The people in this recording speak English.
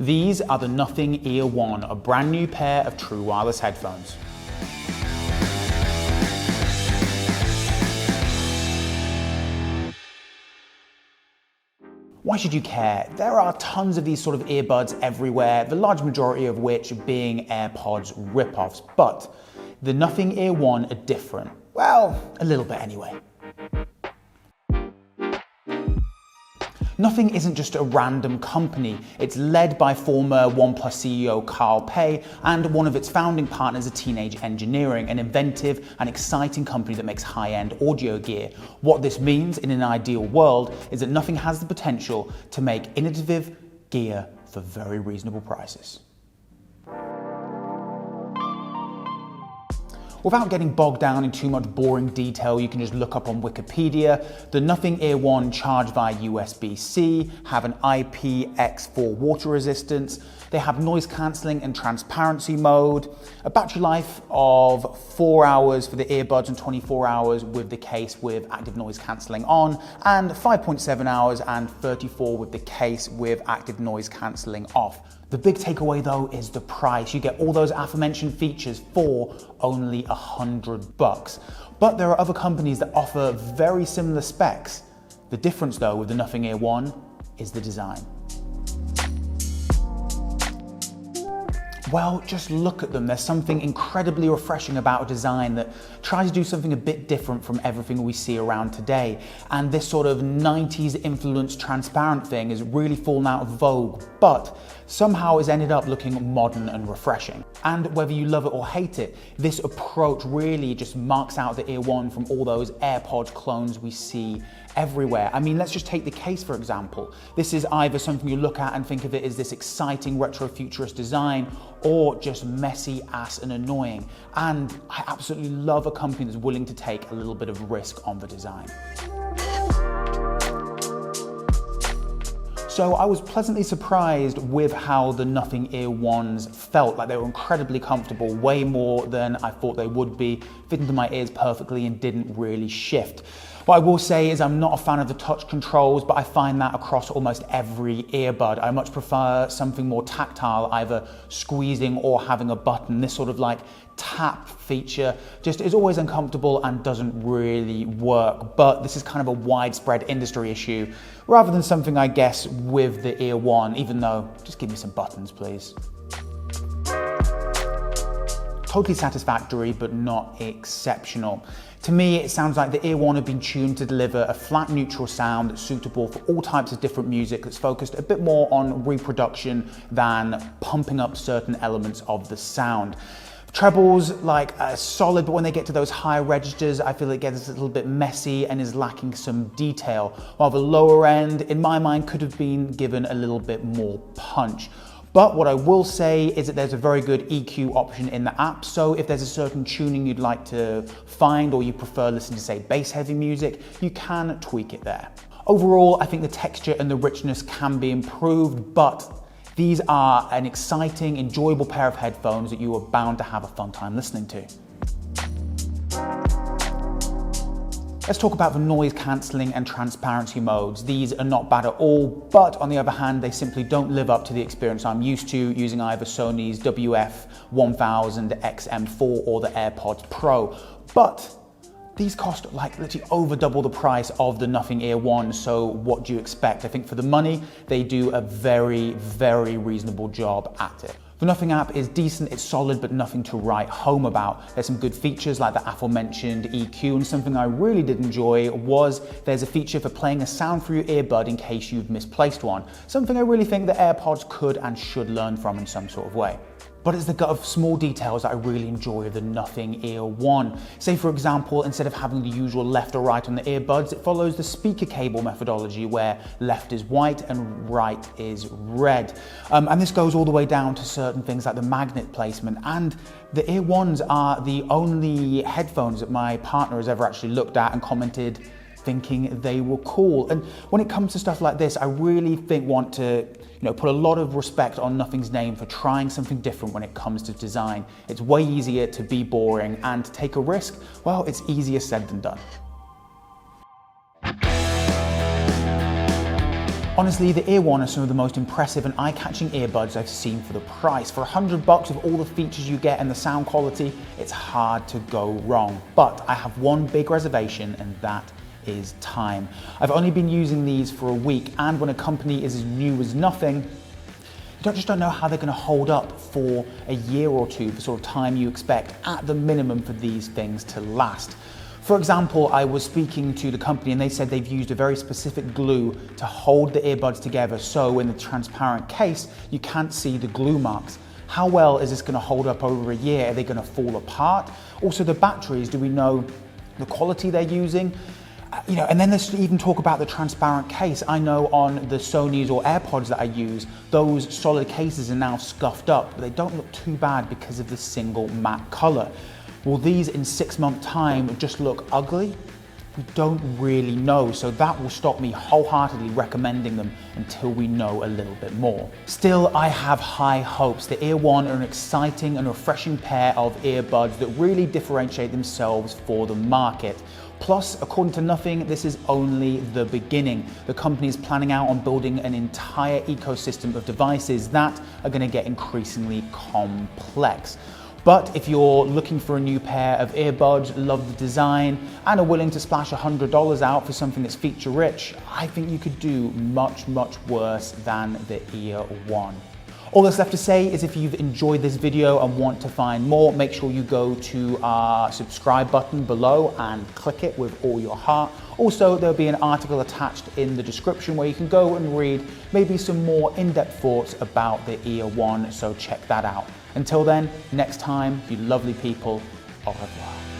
These are the Nothing Ear One, a brand new pair of true wireless headphones. Why should you care? There are tons of these sort of earbuds everywhere, the large majority of which being AirPods rip-offs, but the Nothing Ear One are different. Well, a little bit anyway. Nothing isn't just a random company. It's led by former OnePlus CEO Carl Pei and one of its founding partners at Teenage Engineering, an inventive and exciting company that makes high-end audio gear. What this means in an ideal world is that Nothing has the potential to make innovative gear for very reasonable prices. Without getting bogged down in too much boring detail, you can just look up on Wikipedia. The Nothing Ear One charge via USB-C, have an IPX4 water resistance, they have noise cancelling and transparency mode, a battery life of 4 hours for the earbuds and 24 hours with the case with active noise cancelling on, and 5.7 hours and 34 with the case with active noise cancelling off. The big takeaway though is the price. You get all those aforementioned features for only $100. But there are other companies that offer very similar specs. The difference though with the Nothing Ear One is the design. Well, just look at them. There's something incredibly refreshing about a design that tries to do something a bit different from everything we see around today. And this sort of 90s influenced transparent thing has really fallen out of vogue, but somehow has ended up looking modern and refreshing. And whether you love it or hate it, this approach really just marks out the Ear One from all those AirPods clones we see everywhere. I mean, let's just take the case for example. This is either something you look at and think of it as this exciting retro futurist design, or just messy ass and annoying. And I absolutely love a company that's willing to take a little bit of risk on the design. So I was pleasantly surprised with how the Nothing Ear Ones felt. Like they were incredibly comfortable, way more than I thought they would be, fit into my ears perfectly and didn't really shift. What I will say is I'm not a fan of the touch controls, but I find that across almost every earbud. I much prefer something more tactile, either squeezing or having a button. This sort of like tap feature just is always uncomfortable and doesn't really work. But this is kind of a widespread industry issue rather than something I guess with the Ear One, even though just give me some buttons, please. Totally satisfactory, but not exceptional. To me, it sounds like the Ear One have been tuned to deliver a flat, neutral sound that's suitable for all types of different music, that's focused a bit more on reproduction than pumping up certain elements of the sound. Trebles are solid, but when they get to those higher registers, I feel it gets a little bit messy and is lacking some detail, while the lower end, in my mind, could have been given a little bit more punch. But what I will say is that there's a very good EQ option in the app, so if there's a certain tuning you'd like to find or you prefer listening to, say, bass-heavy music, you can tweak it there. Overall, I think the texture and the richness can be improved, but these are an exciting, enjoyable pair of headphones that you are bound to have a fun time listening to. Let's talk about the noise cancelling and transparency modes. These are not bad at all, but on the other hand, they simply don't live up to the experience I'm used to using either Sony's WF-1000 XM4 or the AirPods Pro. But these cost literally over double the price of the Nothing Ear One, so what do you expect? I think for the money, they do a very, very reasonable job at it. The Nothing app is decent, it's solid, but nothing to write home about. There's some good features like the aforementioned EQ, and something I really did enjoy was there's a feature for playing a sound through your earbud in case you've misplaced one. Something I really think the AirPods could and should learn from in some sort of way. But it's the gut of small details that I really enjoy of the Nothing Ear One. Say for example, instead of having the usual left or right on the earbuds, it follows the speaker cable methodology where left is white and right is red. And this goes all the way down to certain things like the magnet placement. And the Ear Ones are the only headphones that my partner has ever actually looked at and commented thinking they were cool. And when it comes to stuff like this, I really want to put a lot of respect on Nothing's name for trying something different when it comes to design. It's way easier to be boring, and to take a risk, well, it's easier said than done. Honestly, the Ear One are some of the most impressive and eye-catching earbuds I've seen for the price. For $100 with all the features you get and the sound quality, it's hard to go wrong. But I have one big reservation, and that is time. I've only been using these for a week, and when a company is as new as nothing, you just don't know how they're going to hold up for a year or two, the sort of time you expect at the minimum for these things to last. For example, I was speaking to the company and they said they've used a very specific glue to hold the earbuds together, so in the transparent case, you can't see the glue marks. How well is this going to hold up over a year? Are they going to fall apart? Also, the batteries, do we know the quality they're using? And then let's even talk about the transparent case. I know on the Sonys or AirPods that I use, those solid cases are now scuffed up, but they don't look too bad because of the single matte color. Will these in 6 months' time just look ugly? We don't really know, so that will stop me wholeheartedly recommending them until we know a little bit more. Still, I have high hopes. The Ear One are an exciting and refreshing pair of earbuds that really differentiate themselves for the market. Plus, according to Nothing, this is only the beginning. The company is planning out on building an entire ecosystem of devices that are going to get increasingly complex. But if you're looking for a new pair of earbuds, love the design, and are willing to splash $100 out for something that's feature rich, I think you could do much, much worse than the Ear One. All that's left to say is if you've enjoyed this video and want to find more, make sure you go to our subscribe button below and click it with all your heart. Also, there'll be an article attached in the description where you can go and read maybe some more in-depth thoughts about the Ear One, so check that out. Until then, next time, you lovely people, au revoir.